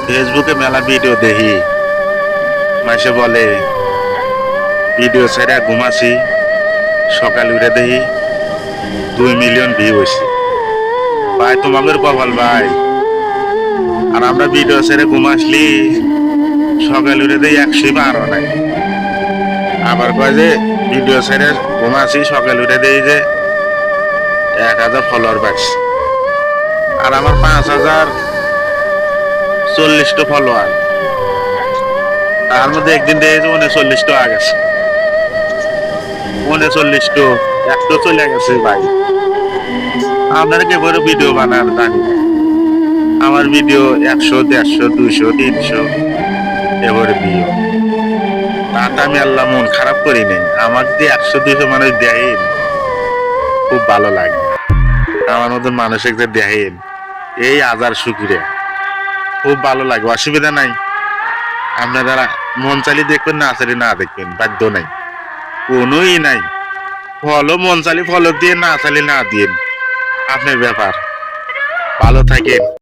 ফেসবুকে মেলা ভিডিও দেখি, মাসে বলে ভিডিও ছেড়ে ঘুমাছি, সকাল উঠে দেখি 2 মিলিয়ন ভিউ হয়েছে। ভাই তোমাদের কপাল ভাই। আর আমরা ভিডিও ছেড়ে ঘুমাসলি সকাল উঠে দেখি 100 পার নাই। আবার কয় যে ভিডিও ছেড়ে ঘুমাছি, সকাল উঠে দেখি যে 1000 ফলোয়ার পাইছি। আর আমার 5040টা ফলোয়ার, তার মধ্যে একদিন দেখি যে 39টা আগে গেছে। 39টা একটু চলে গেছে ভাই। আপনারা কে করে ভিডিও বানান জানি না। আমার ভিডিও 100, 150, 200, 300 এবারে ভিউ। তাতে আমি আল্লাহ মন খারাপ করি নাই। আমাকে যে 100-200 মানুষ দেখেন, খুব ভালো লাগে। আমার মতন মানুষের যে দেখেন, এই হাজার শুকিরে খুব ভালো লাগে, অসুবিধা নাই। আপনারা মন চালি দেখবেন, না চালি না দেখবেন, বাধ্য নাই, কোনোই নাই। ফলো মন চালি ফলো দিয়ে, না চালি না দিয়ে, আপনার ব্যাপার। ভালো থাকেন।